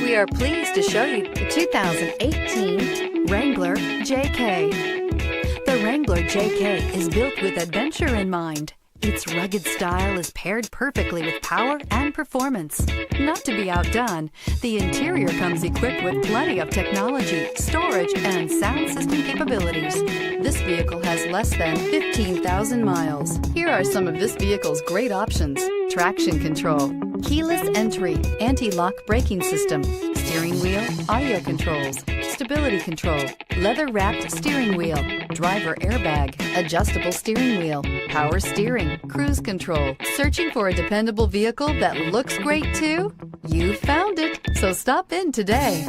We are pleased to show you the 2018 Wrangler JK. The Wrangler JK is built with adventure in mind. Its rugged style is paired perfectly with power and performance. Not to be outdone, the interior comes equipped with plenty of technology, storage, and sound system capabilities. This vehicle has less than 15,000 miles. Here are some of this vehicle's great options: traction control, keyless entry, anti-lock braking system, steering wheel audio controls, stability control, leather-wrapped steering wheel, driver airbag, adjustable steering wheel, power steering, cruise control. Searching for a dependable vehicle that looks great too? You found it, so stop in today.